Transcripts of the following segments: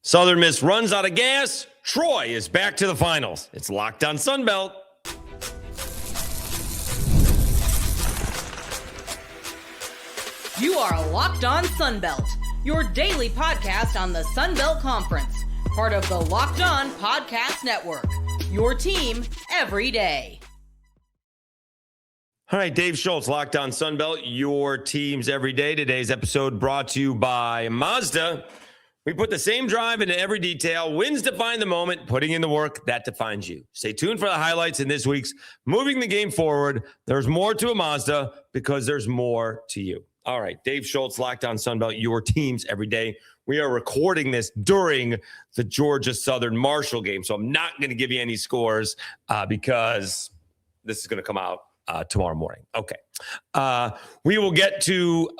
Southern Miss runs out of gas. Troy is back to the finals. It's Locked On Sunbelt. You are Locked On Sunbelt, your daily podcast on the Sunbelt Conference. Part of the Locked On Podcast Network, your team every day. All right, Dave Schultz, Locked On Sunbelt, your teams every day. Today's episode brought to you by Mazda. We put the same drive into every detail. Wins define the moment, putting in the work that defines you. Stay tuned for the highlights in this week's Moving the Game Forward. There's more to a Mazda because there's more to you. All right, Dave Schultz, Locked On Sunbelt, your teams every day. We are recording this during the Georgia Southern Marshall game, so I'm not going to give you any scores because this is going to come out tomorrow morning. Okay. We will get to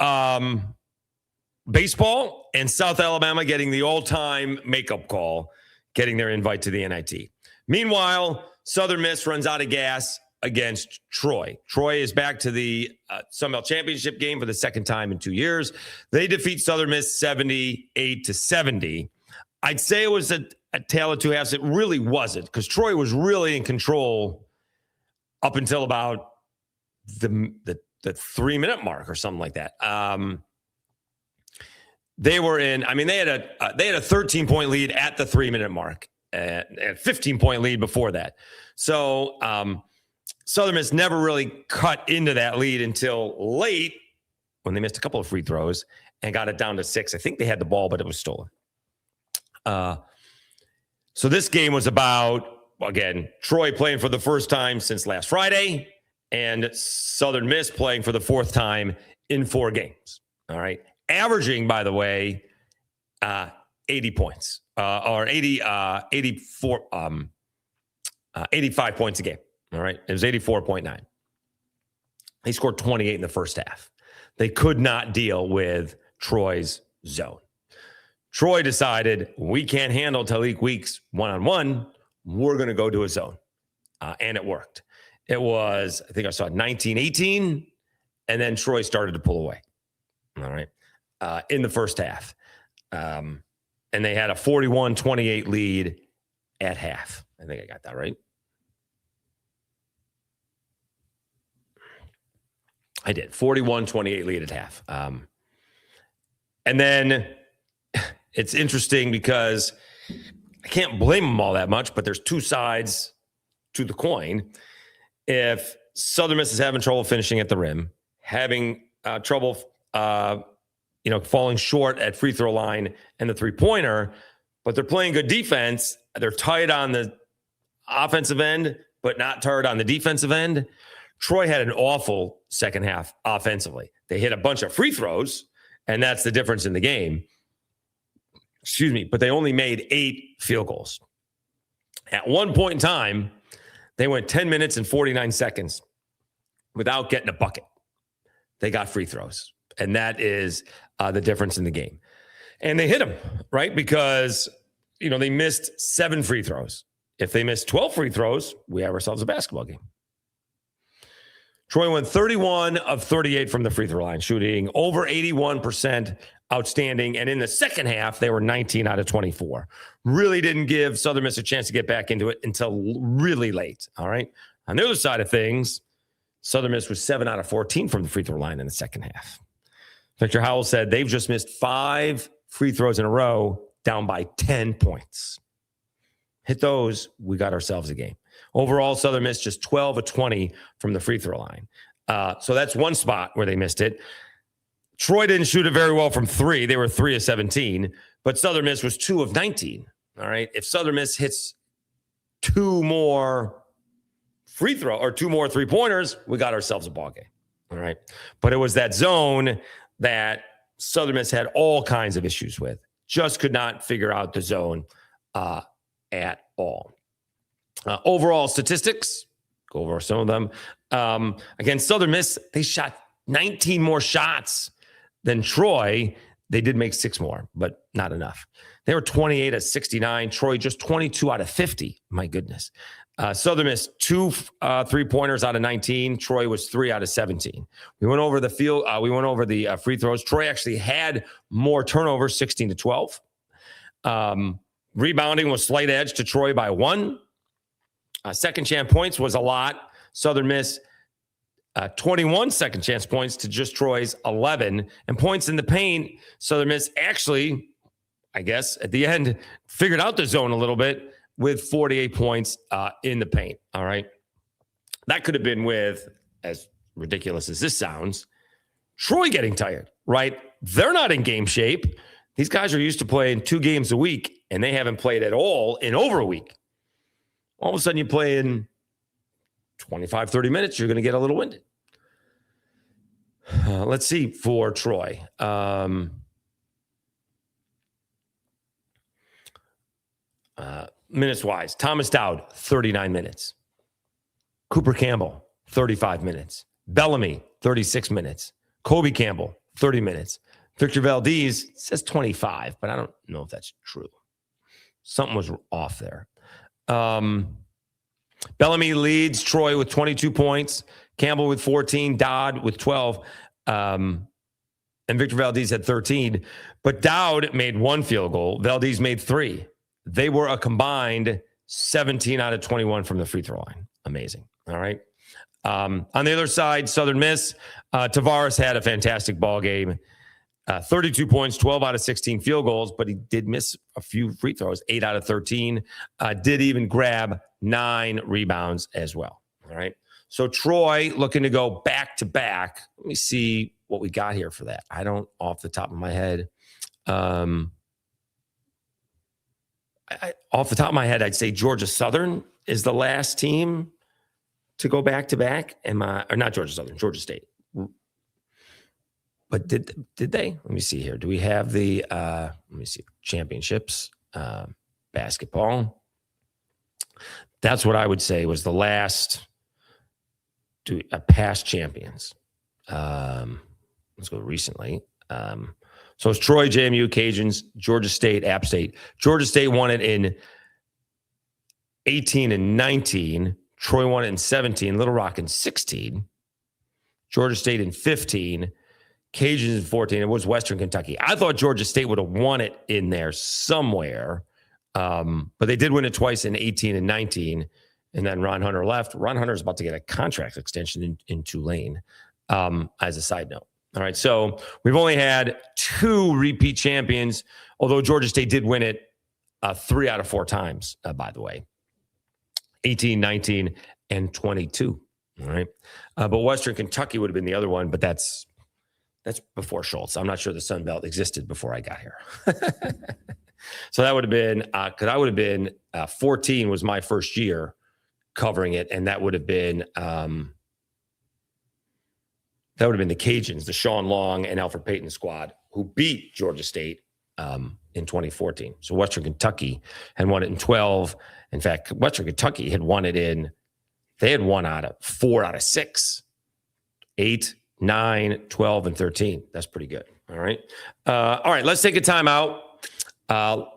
baseball and South Alabama getting the all-time makeup call, getting their invite to the NIT. Meanwhile, Southern Miss runs out of gas against Troy. Troy is back to the Sunbelt Championship game for the second time in 2 years. They defeat Southern Miss 78-70. I'd say it was a tale of two halves. It really wasn't, because Troy was really in control up until about the 3-minute mark or something like that. They were in. I mean, they had a 13-point lead at the 3-minute mark, and a 15-point lead before that. So Southern Miss never really cut into that lead until late, when they missed a couple of free throws and got it down to 6. I think they had the ball, but it was stolen. So this game was about, again, Troy playing for the first time since last Friday, and Southern Miss playing for the fourth time in 4 games. All right. Averaging, by the way, 80 points, or 85 points a game. All right. It was 84.9. They scored 28 in the first half. They could not deal with Troy's zone. Troy decided, we can't handle Tylik Weeks one-on-one. We're going to go to a zone. And it worked. It was, I think I saw 19-18, and then Troy started to pull away. All right. In the first half. And they had a 41-28 lead at half. I think I got that right. I did. 41-28 lead at half. And then it's interesting because I can't blame them all that much, but there's two sides to the coin. If Southern Miss is having trouble finishing at the rim, having trouble falling short at free throw line and the three-pointer, but they're playing good defense. They're tight on the offensive end, but not tired on the defensive end. Troy had an awful second half offensively. They hit a bunch of free throws, and that's the difference in the game. Excuse me, but they only made 8 field goals. At one point in time, they went 10 minutes and 49 seconds without getting a bucket. They got free throws, and that is the difference in the game. And they hit them, right? Because, they missed 7 free throws. If they missed 12 free throws, we have ourselves a basketball game. Troy went 31 of 38 from the free throw line, shooting over 81%, outstanding. And in the second half, they were 19 out of 24. Really didn't give Southern Miss a chance to get back into it until really late, all right? On the other side of things, Southern Miss was 7 out of 14 from the free throw line in the second half. Victor Howell said they've just missed 5 free throws in a row, down by 10 points. Hit those, we got ourselves a game. Overall, Southern Miss just 12 of 20 from the free throw line. So that's one spot where they missed it. Troy didn't shoot it very well from 3. They were 3 of 17, but Southern Miss was 2 of 19. All right. If Southern Miss hits 2 more free throw or 2 more 3-pointers, we got ourselves a ball game. All right. But it was that zone that Southern Miss had all kinds of issues with. Just could not figure out the zone at all. Overall statistics, go over some of them. Against Southern Miss, they shot 19 more shots than Troy. They did make 6 more, but not enough. They were 28 of 69. Troy just 22 out of 50. My goodness. Southern Miss 2 3-pointers out of 19. Troy was 3 out of 17. We went over the field. We went over the free throws. Troy actually had more turnovers, 16 to 12. Rebounding was slight edge to Troy by 1. Second chance points was a lot. Southern Miss 21 second chance points to just Troy's 11. And points in the paint, Southern Miss actually, I guess, at the end, figured out the zone a little bit with 48 points in the paint. All right. That could have been with, as ridiculous as this sounds, Troy getting tired, right? They're not in game shape. These guys are used to playing 2 games a week, and they haven't played at all in over a week. All of a sudden, you play in 25, 30 minutes, you're going to get a little winded. Let's see for Troy. Minutes-wise, Thomas Dowd, 39 minutes. Cooper Campbell, 35 minutes. Bellamy, 36 minutes. Kobe Campbell, 30 minutes. Victor Valdez says 25, but I don't know if that's true. Something was off there. Bellamy leads Troy with 22 points. Campbell with 14. Dodd with 12. And Victor Valdez had 13. But Dowd made 1 field goal. Valdez made 3. They were a combined 17 out of 21 from the free throw line. Amazing. All right. On the other side, Southern Miss, Tavares had a fantastic ball game. 32 points, 12 out of 16 field goals, but he did miss a few free throws, 8 out of 13. Did even grab 9 rebounds as well. All right. So Troy looking to go back to back. Let me see what we got here for that. I don't off the top of my head. Off the top of my head, I'd say Georgia Southern is the last team to go back to back. Or not Georgia Southern, Georgia State. But did they? Let me see here. Do we have the let me see, championships, basketball? That's what I would say was the last past champions. Let's go recently. So it's Troy, JMU, Cajuns, Georgia State, App State. Georgia State won it in 18 and 19. Troy won it in 17. Little Rock in 16. Georgia State in 15. Cajuns in 14. It was Western Kentucky. I thought Georgia State would have won it in there somewhere. But they did win it twice in 18 and 19. And then Ron Hunter left. Ron Hunter is about to get a contract extension in Tulane, as a side note. All right, so we've only had 2 repeat champions, although Georgia State did win it 3 out of 4 times, by the way. 18, 19, and 22. All right. But Western Kentucky would have been the other one, but that's before Schultz. I'm not sure the Sun Belt existed before I got here. So that would have been, because I would have been 14 was my first year covering it, and that would have been the Cajuns, the Sean Long and Alfred Payton squad, who beat Georgia State in 2014. So Western Kentucky had won it in 12. In fact, Western Kentucky had won it they had won 4 out of 6, 8, 9, 12, and 13. That's pretty good. All right. All right, let's take a timeout.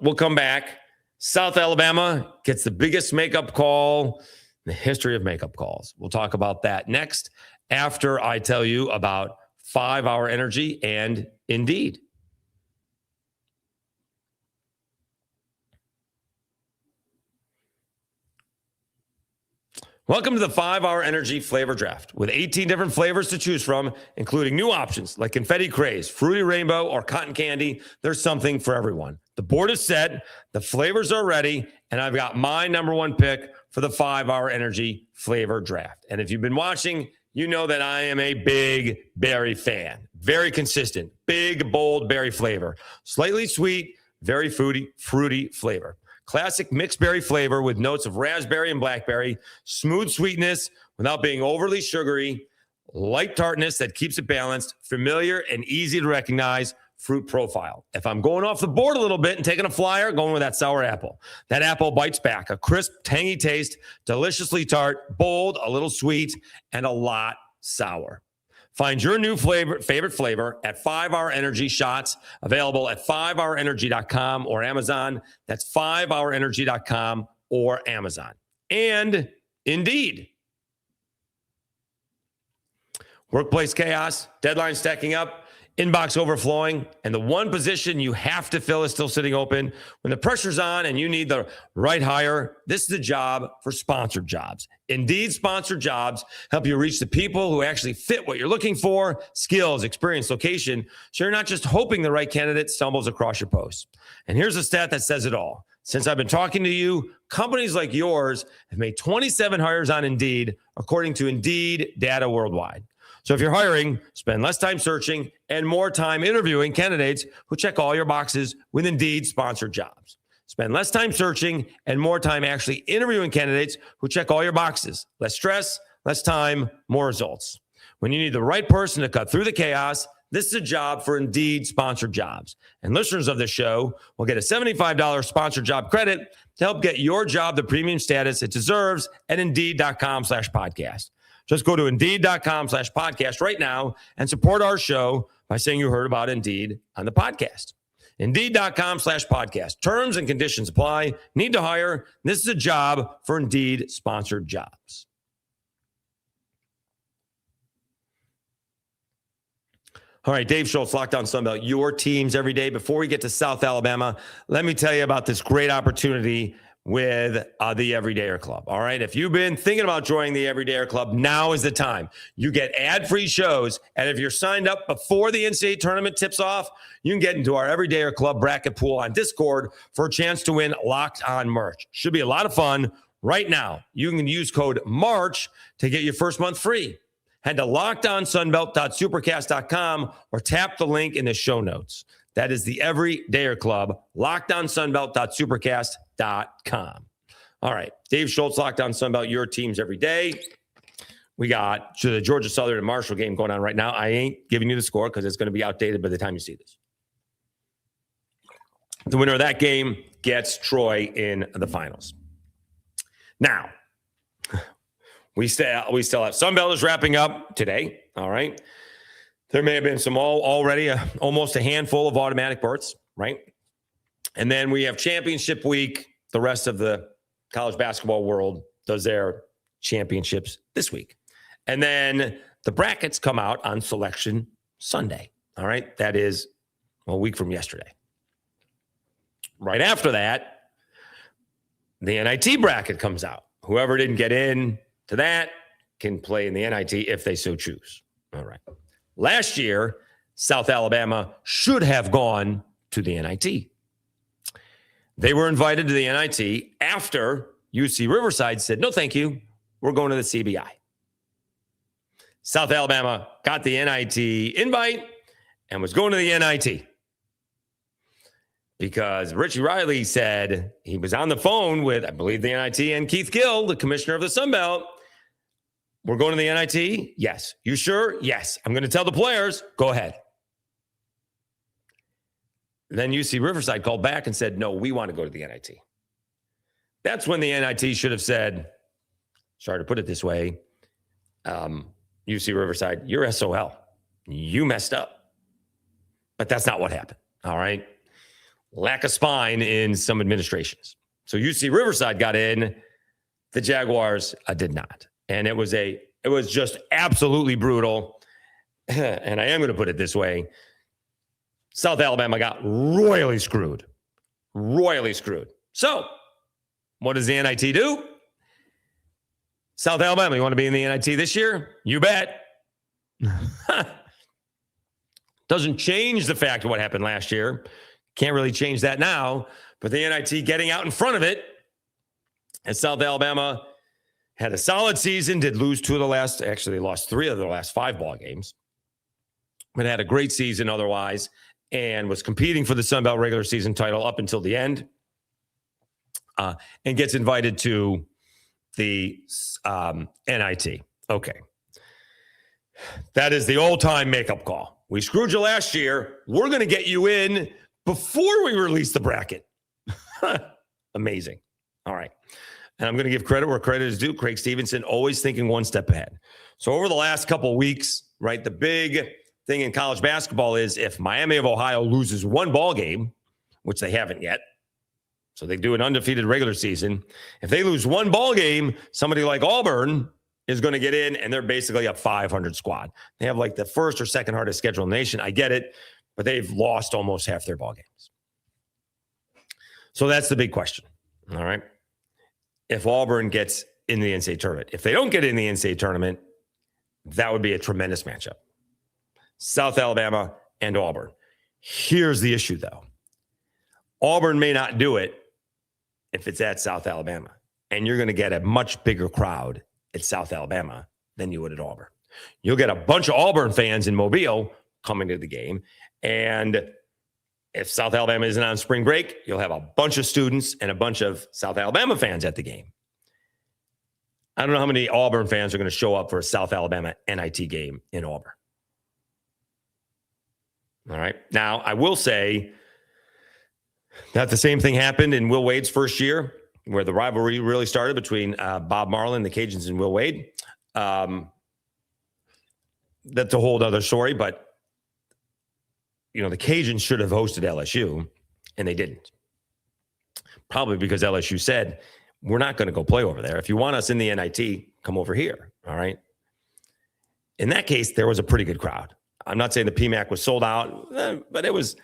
We'll come back. South Alabama gets the biggest makeup call in the history of makeup calls. We'll talk about that next after I tell you about 5 Hour Energy and Indeed. Welcome to the 5 Hour Energy Flavor Draft. With 18 different flavors to choose from, including new options like Confetti Craze, Fruity Rainbow, or Cotton Candy, there's something for everyone. The board is set, the flavors are ready, and I've got my number 1 pick for the 5 Hour Energy Flavor Draft. And if you've been watching, you know that I am a big berry fan. Very consistent, big, bold berry flavor. Slightly sweet, very fruity flavor. Classic mixed berry flavor with notes of raspberry and blackberry, smooth sweetness without being overly sugary, light tartness that keeps it balanced, familiar and easy to recognize fruit profile. If I'm going off the board a little bit and taking a flyer, going with that sour apple. That apple bites back, a crisp, tangy taste, deliciously tart, bold, a little sweet, and a lot sour. Find your new favorite flavor at 5 Hour Energy Shots, available at 5hourenergy.com or Amazon. That's 5hourenergy.com or Amazon. And Indeed. Workplace chaos, deadlines stacking up. inbox overflowing, and the one position you have to fill is still sitting open, when the pressure's on and you need the right hire, this is the job for sponsored jobs. Indeed, sponsored jobs help you reach the people who actually fit what you're looking for, skills, experience, location, so you're not just hoping the right candidate stumbles across your post. And here's a stat that says it all. Since I've been talking to you, companies like yours have made 27 hires on Indeed, according to Indeed data worldwide. So if you're hiring, spend less time searching and more time interviewing candidates who check all your boxes with Indeed sponsored jobs. Spend less time searching and more time actually interviewing candidates who check all your boxes. Less stress, less time, more results. When you need the right person to cut through the chaos, this is a job for Indeed sponsored jobs. And listeners of this show will get a $75 sponsored job credit to help get your job the premium status it deserves at Indeed.com/podcast. Just go to Indeed.com/podcast right now and support our show by saying you heard about Indeed on the podcast. Indeed.com/podcast. Terms and conditions apply. Need to hire? This is a job for Indeed sponsored jobs. All right, Dave Schultz, Lockdown Sunbelt, your teams every day. Before we get to South Alabama, let me tell you about this great opportunity with the Everydayer Club. All right, if you've been thinking about joining the Everydayer Club, now is the time. You get ad-free shows, and if you're signed up before the NCAA tournament tips off, you can get into our Everydayer Club bracket pool on Discord for a chance to win Locked On merch. Should be a lot of fun. Right now, you can use code MARCH to get your first month free. Head to lockedonsunbelt.supercast.com or tap the link in the show notes. That is the Everydayer Club, lockedonsunbelt.supercast.com. All right, Dave Schultz, Locked On Sunbelt, your teams every day. We got the Georgia Southern and Marshall game going on right now. I ain't giving you the score because it's going to be outdated by the time you see this. The winner of that game gets Troy in the finals. Now, we still have Sunbelt is wrapping up today. All right. There may have been some already almost a handful of automatic berths, right? And then we have championship week. The rest of the college basketball world does their championships this week. And then the brackets come out on Selection Sunday. All right. That is a week from yesterday. Right after that, the NIT bracket comes out. Whoever didn't get in to that can play in the NIT if they so choose. All right. Last year, South Alabama should have gone to the NIT. They were invited to the NIT after UC Riverside said, no, thank you. We're going to the CBI. South Alabama got the NIT invite and was going to the NIT because Richie Riley said he was on the phone with, I believe, the NIT and Keith Gill, the commissioner of the Sun Belt. We're going to the NIT? Yes. You sure? Yes. I'm going to tell the players, go ahead. Then UC Riverside called back and said, no, we want to go to the NIT. That's when the NIT should have said, sorry to put it this way, UC Riverside, you're SOL. You messed up. But that's not what happened. All right. Lack of spine in some administrations. So UC Riverside got in. The Jaguars did not. And it was just absolutely brutal. And I am going to put it this way. South Alabama got royally screwed. Royally screwed. So what does the NIT do? South Alabama, you want to be in the NIT this year? You bet. Doesn't change the fact of what happened last year. Can't really change that now. But the NIT getting out in front of it. And South Alabama had a solid season, did lose they lost 3 of their last 5 ball games. But had a great season otherwise and was competing for the Sun Belt regular season title up until the end. And gets invited to the NIT. Okay. That is the old-time makeup call. We screwed you last year. We're going to get you in before we release the bracket. Amazing. All right. And I'm going to give credit where credit is due. Craig Stevenson, always thinking one step ahead. So over the last couple of weeks, right, the big thing in college basketball is if Miami of Ohio loses 1 ball game, which they haven't yet, so they do an undefeated regular season. If they lose 1 ball game, somebody like Auburn is going to get in, and they're basically a 500 squad. They have like the first or second hardest schedule in the nation. I get it, but they've lost almost half their ball games. So that's the big question. All right. If Auburn gets in the NCAA tournament, if they don't get in the NCAA tournament, that would be a tremendous matchup. South Alabama and Auburn. Here's the issue, though. Auburn may not do it if it's at South Alabama, and you're going to get a much bigger crowd at South Alabama than you would at Auburn. You'll get a bunch of Auburn fans in Mobile coming to the game, and if South Alabama isn't on spring break, you'll have a bunch of students and a bunch of South Alabama fans at the game. I don't know how many Auburn fans are going to show up for a South Alabama NIT game in Auburn. All right. Now, I will say that the same thing happened in Will Wade's first year, where the rivalry really started between Bob Marlin, the Cajuns, and Will Wade. That's a whole other story, but you know, the Cajuns should have hosted LSU, and they didn't. Probably because LSU said, we're not going to go play over there. If you want us in the NIT, come over here. All right. In that case, there was a pretty good crowd. I'm not saying the PMAC was sold out, but it was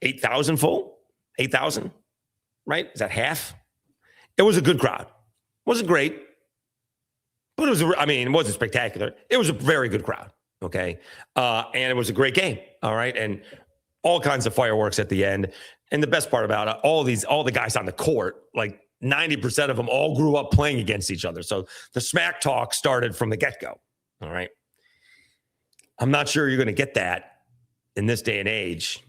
8,000 full, 8,000, right? Is that half? It was a good crowd. Wasn't great, but it was, it wasn't spectacular. It was a very good crowd. Okay. And it was a great game. All right. And all kinds of fireworks at the end. And the best part about it, all the guys on the court, like 90% of them all grew up playing against each other. So the smack talk started from the get-go. All right. I'm not sure you're going to get that in this day and age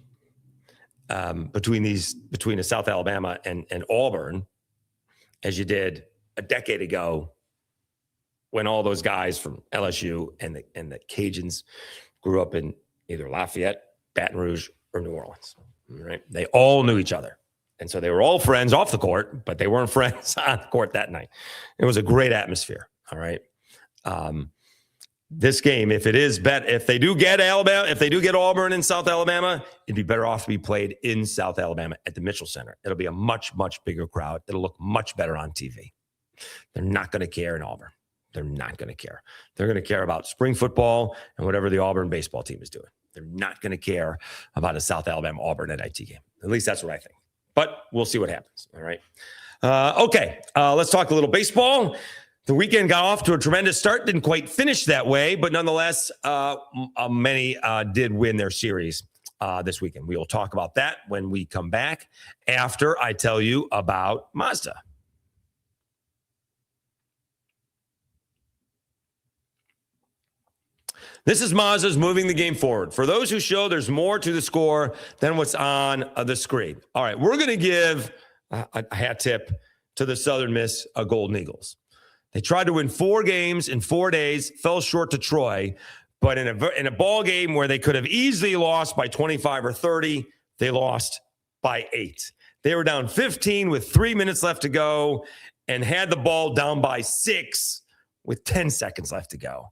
between a South Alabama and Auburn as you did a decade ago, when all those guys from LSU and the Cajuns grew up in either Lafayette, Baton Rouge, or New Orleans. Right? They all knew each other. And so they were all friends off the court, but they weren't friends on the court that night. It was a great atmosphere. All right. This game, if they do get Auburn in South Alabama, it'd be better off to be played in South Alabama at the Mitchell Center. It'll be a much, much bigger crowd. It'll look much better on TV. They're not going to care in Auburn. They're not going to care. They're going to care about spring football and whatever the Auburn baseball team is doing. They're not going to care about a South Alabama-Auburn NIT game. At least that's what I think. But we'll see what happens. All right. Okay. Let's talk a little baseball. The weekend got off to a tremendous start. Didn't quite finish that way, but nonetheless, many did win their series this weekend. We will talk about that when we come back after I tell you about Mazda. This is Mazda's moving the game forward. For those who show there's more to the score than what's on the screen. All right, we're going to give a hat tip to the Southern Miss Golden Eagles. They tried to win 4 games in 4 days, fell short to Troy, but in a ball game where they could have easily lost by 25 or 30, they lost by 8. They were down 15 with 3 minutes left to go and had the ball down by 6 with 10 seconds left to go.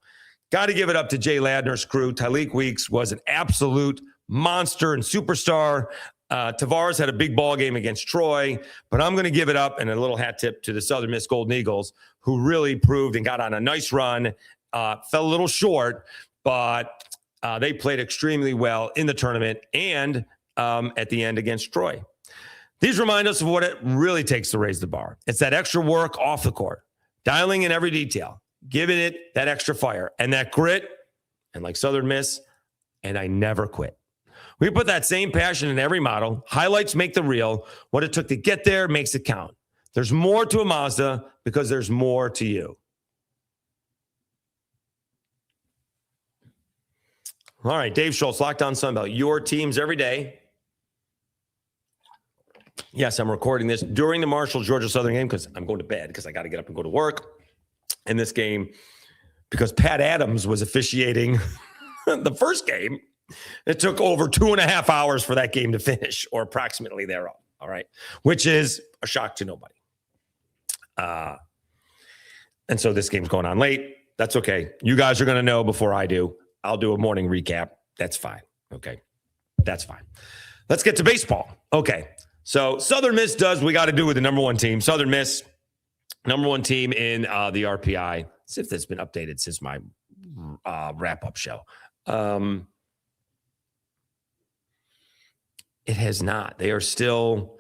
Got to give it up to Jay Ladner's crew. Tylik Weeks was an absolute monster and superstar. Tavares had a big ball game against Troy, but I'm going to give it up and a little hat tip to the Southern Miss Golden Eagles, who really proved and got on a nice run. Fell a little short, but they played extremely well in the tournament and at the end against Troy. These remind us of what it really takes to raise the bar. It's that extra work off the court, dialing in every detail, giving it that extra fire and that grit, and like Southern Miss, and I never quit. We put that same passion in every model. Highlights make the reel. What it took to get there makes it count. There's more to a Mazda because there's more to you. All right, Dave Schultz, Locked On Sunbelt, your teams every day. Yes, I'm recording this during the Marshall Georgia Southern game because I'm going to bed because I got to get up and go to work. In this game, because Pat Adams was officiating the first game, it took over 2.5 hours for that game to finish, or approximately thereof. All right, which is a shock to nobody. And so this game's going on late. That's okay. You guys are going to know before I do. I'll do a morning recap. That's fine. Okay, that's fine. Let's get to baseball. Okay, so Southern Miss does what we got to do with the number 1 team. Southern Miss Number one team in the RPI. Let's see if that's been updated since my wrap-up show. It has not. They are still,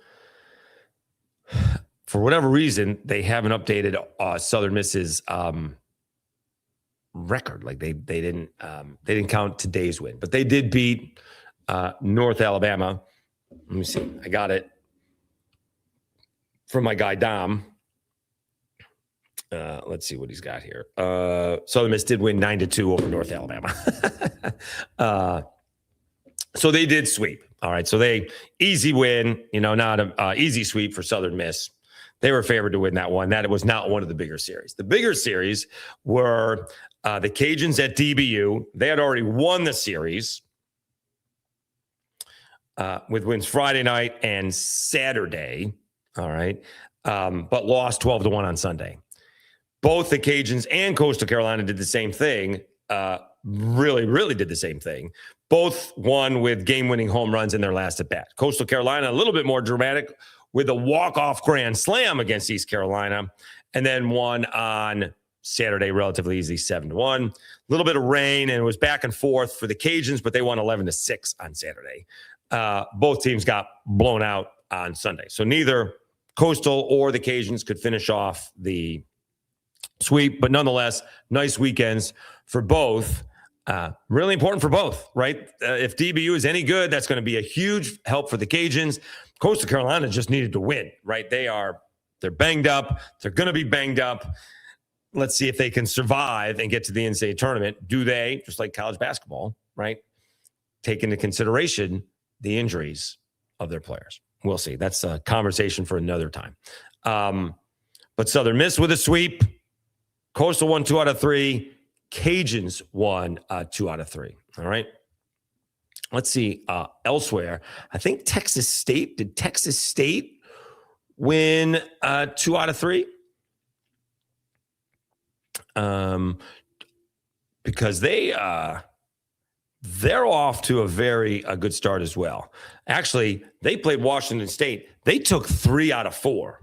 for whatever reason, they haven't updated Southern Miss's record. Like they didn't count today's win, but they did beat North Alabama. Let me see. I got it from my guy Dom. Let's see what he's got here. Southern Miss did win 9-2 over North Alabama. So they did sweep. All right. So they easy win, not an easy sweep for Southern Miss. They were favored to win that one. That was not one of the bigger series. The bigger series were the Cajuns at DBU. They had already won the series with wins Friday night and Saturday. All right. But lost 12-1 on Sunday. Both the Cajuns and Coastal Carolina did the same thing. Really did the same thing. Both won with game-winning home runs in their last at-bat. Coastal Carolina, a little bit more dramatic with a walk-off grand slam against East Carolina, and then won on Saturday, relatively easy, 7-1. A little bit of rain, and it was back and forth for the Cajuns, but they won 11-6 on Saturday. Both teams got blown out on Sunday. So neither Coastal or the Cajuns could finish off the sweep, but nonetheless, nice weekends for both. Really important for both, right? If DBU is any good, that's going to be a huge help for the Cajuns. Coastal Carolina just needed to win, right? They're banged up. They're going to be banged up. Let's see if they can survive and get to the NCAA tournament. Do they, just like college basketball, right, take into consideration the injuries of their players? We'll see. That's a conversation for another time. But Southern Miss with a sweep. Coastal won 2 out of 3. Cajuns won 2 out of 3. All right. Let's see. Elsewhere, I think Texas State. Did Texas State win 2 out of 3? Because they're off to a very good start as well. Actually, they played Washington State. They took 3 out of 4.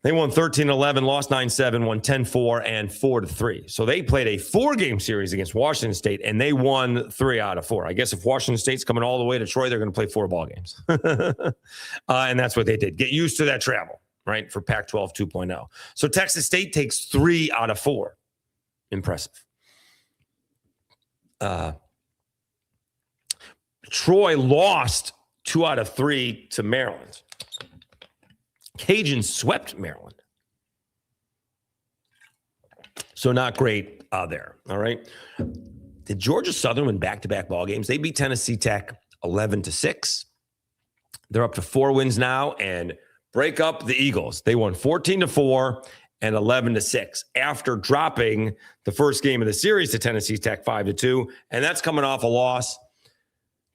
They won 13-11, lost 9-7, won 10-4, and 4-3. So they played a 4-game series against Washington State, and they won 3 out of 4. I guess if Washington State's coming all the way to Troy, they're going to play 4 ball games. And that's what they did. Get used to that travel, right, for Pac-12 2.0. So Texas State takes 3 out of 4. Impressive. Troy lost 2 out of 3 to Maryland. Cajuns swept Maryland. So not great there. All right. Did Georgia Southern win back-to-back ball games? They beat Tennessee Tech 11-6. They're up to 4 wins now and break up the Eagles. They won 14-4 and 11-6 after dropping the first game of the series to Tennessee Tech 5-2. And that's coming off a loss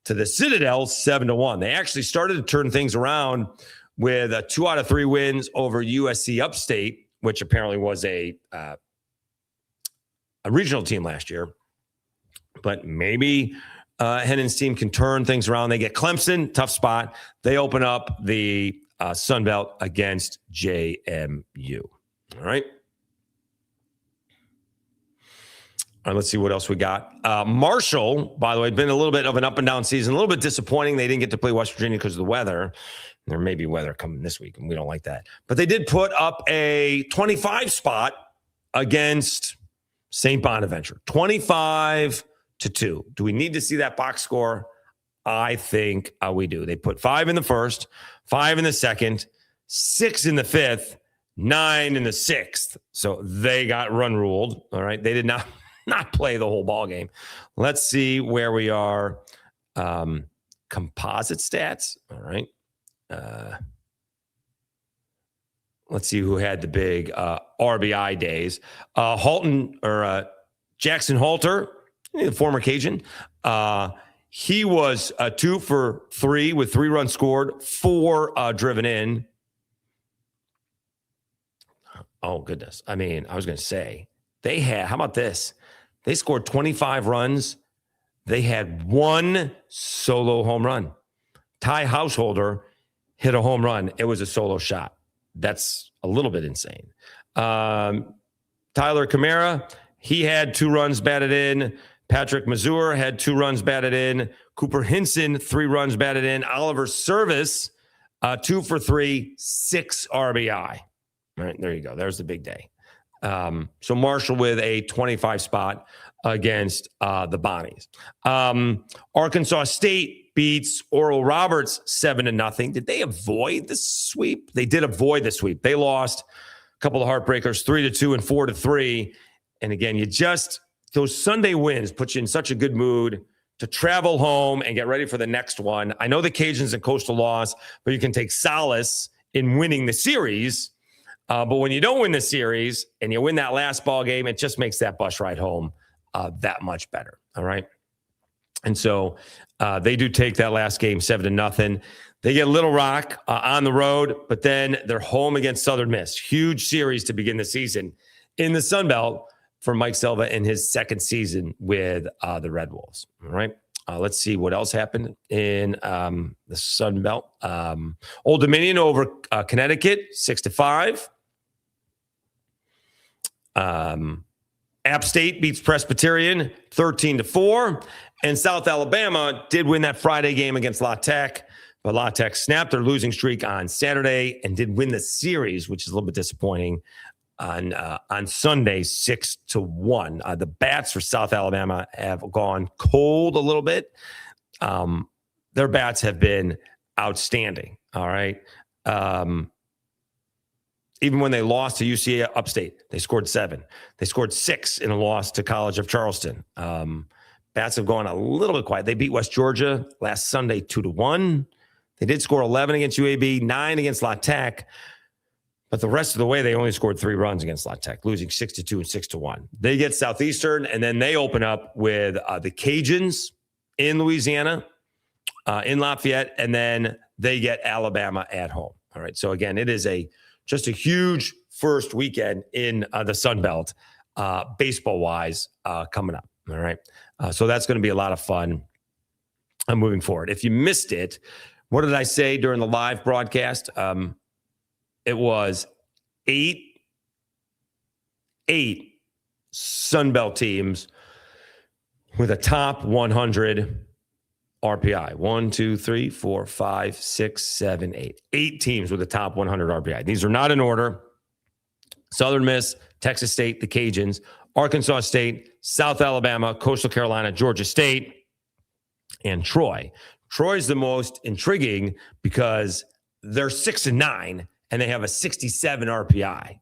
to the Citadel 7-1. They actually started to turn things around with 2 out of 3 wins over USC Upstate, which apparently was a regional team last year. But maybe Hennon's team can turn things around. They get Clemson, tough spot. They open up the Sun Belt against JMU. All right. All right, let's see what else we got. Marshall, by the way, been a little bit of an up and down season, a little bit disappointing. They didn't get to play West Virginia because of the weather. There may be weather coming this week, and we don't like that. But they did put up a 25 spot against St. Bonaventure, 25-2. Do we need to see that box score? I think we do. They put 5 in the first, 5 in the second, 6 in the fifth, 9 in the sixth. So they got run ruled. All right. They did not play the whole ball game. Let's see where we are. Composite stats. All right. Let's see who had the big RBI days. Jackson Halter, the former Cajun. He was 2 for 3 with 3 runs scored, 4 driven in. Oh, goodness. I mean, I was going to say, how about this? They scored 25 runs. They had 1 solo home run. Ty Householder hit a home run. It was a solo shot. That's a little bit insane. Tyler Kamara, he had 2 runs batted in. Patrick Mazur had 2 runs batted in. Cooper Hinson, 3 runs batted in. Oliver Service, 2 for 3, 6 RBI. All right, there you go. There's the big day. So Marshall with a 25 spot against the Bonnies. Arkansas State beats Oral Roberts 7-0. Did they avoid the sweep? They did avoid the sweep. They lost a couple of heartbreakers, 3-2 and 4-3. And again, those Sunday wins put you in such a good mood to travel home and get ready for the next one. I know the Cajuns and Coastal lost, but you can take solace in winning the series. But when you don't win the series and you win that last ball game, it just makes that bus ride home that much better. All right. And so they do take that last game 7-0. They get Little Rock on the road, but then they're home against Southern Miss. Huge series to begin the season in the Sun Belt for Mike Silva in his second season with the Red Wolves. All right. Let's see what else happened in the Sun Belt. Old Dominion over Connecticut, 6-5. App State beats Presbyterian 13-4. And South Alabama did win that Friday game against La Tech, but La Tech snapped their losing streak on Saturday and did win the series, which is a little bit disappointing, on Sunday, 6-1. The bats for South Alabama have gone cold a little bit. Their bats have been outstanding. All right. Even when they lost to UCA Upstate, they scored 7. They scored 6 in a loss to College of Charleston. Bats have gone a little bit quiet. They beat West Georgia last Sunday 2-1. They did score 11 against UAB, 9 against La Tech. But the rest of the way, they only scored 3 runs against La Tech, losing 6-2 and 6-1. They get Southeastern, and then they open up with the Cajuns in Louisiana, in Lafayette, and then they get Alabama at home. All right. So again, it is just a huge first weekend in the Sun Belt, baseball-wise, coming up. All right. So that's going to be a lot of fun moving forward. If you missed it, what did I say during the live broadcast? It was eight Sun Belt teams with a top 100 RPI. 1, 2, 3, 4, 5, 6, 7, 8. 8 teams with a top 100 RPI. These are not in order. Southern Miss, Texas State, the Cajuns, Arkansas State, South Alabama, Coastal Carolina, Georgia State, and Troy. Troy's the most intriguing because they're 6-9 and they have a 67 RPI.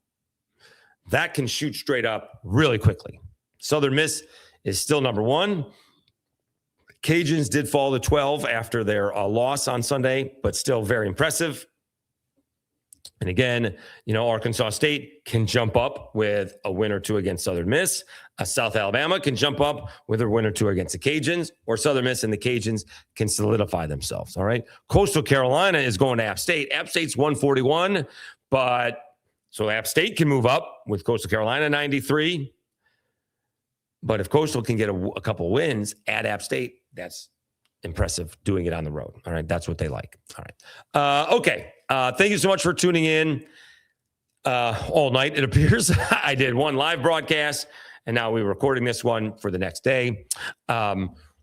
That can shoot straight up really quickly. Southern Miss is still number 1. Cajuns did fall to 12 after their loss on Sunday, but still very impressive. And again, Arkansas State can jump up with a win or 2 against Southern Miss. South Alabama can jump up with a win or 2 against the Cajuns, or Southern Miss and the Cajuns can solidify themselves. All right. Coastal Carolina is going to App State. App State's 141, so App State can move up with Coastal Carolina 93. But if Coastal can get a couple wins at App State, that's impressive doing it on the road. All right. That's what they like. All right. Okay. Thank you so much for tuning in all night, it appears. I did one live broadcast, and now we're recording this one for the next day.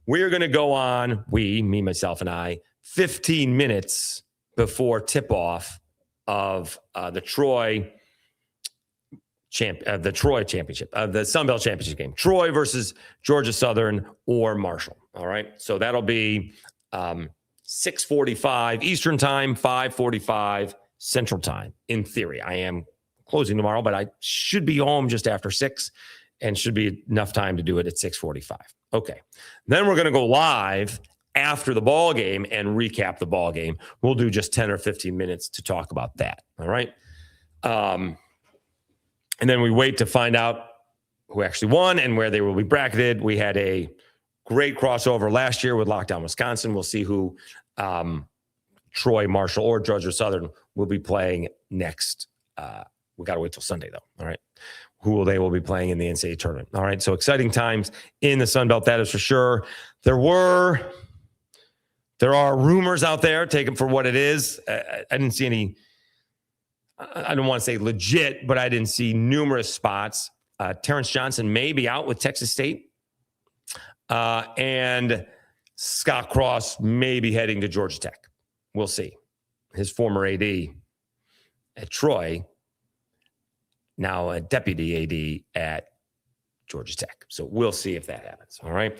We are going to go on, me, myself, and I, 15 minutes before tip-off of the Troy championship, the Sun Belt championship game. Troy versus Georgia Southern or Marshall. All right. So that'll be 6:45 Eastern time, 5:45 Central time. In theory, I am closing tomorrow, but I should be home just after 6 and should be enough time to do it at 6:45. Okay. Then we're going to go live after the ball game and recap the ball game. We'll do just 10 or 15 minutes to talk about that. All right. And then we wait to find out who actually won and where they will be bracketed. We had a great crossover last year with Lockdown Wisconsin. We'll see who Troy, Marshall, or Georgia Southern will be playing next. We got to wait till Sunday, though. All right. Who they will be playing in the NCAA tournament. All right. So exciting times in the Sun Belt, that is for sure. There are rumors out there, take them for what it is. I didn't see any I don't want to say legit, but I didn't see numerous spots. Terrence Johnson may be out with Texas State. And Scott Cross may be heading to Georgia Tech. We'll see. His former AD at Troy, now a deputy AD at Georgia Tech. So we'll see if that happens. All right.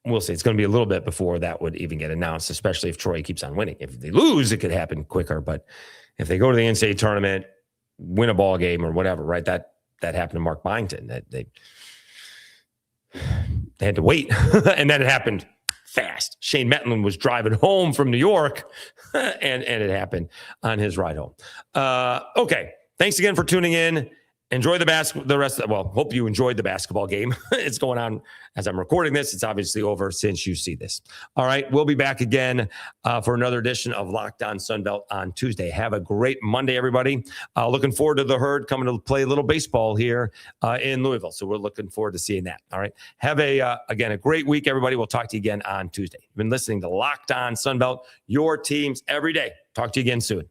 We'll see. It's going to be a little bit before that would even get announced, especially if Troy keeps on winning. If they lose, it could happen quicker. But if they go to the NCAA tournament, win a ball game or whatever, right? That happened to Mark Byington. That they had to wait, and then it happened fast. Shane Mettlen was driving home from New York, and it happened on his ride home. Okay, thanks again for tuning in. Enjoy hope you enjoyed the basketball game. It's going on as I'm recording this. It's obviously over since you see this. All right, we'll be back again for another edition of Locked On Sunbelt on Tuesday. Have a great Monday, everybody. Looking forward to the Herd coming to play a little baseball here in Louisville. So we're looking forward to seeing that. All right, have a great week, everybody. We'll talk to you again on Tuesday. You've been listening to Locked On Sunbelt, your teams every day. Talk to you again soon.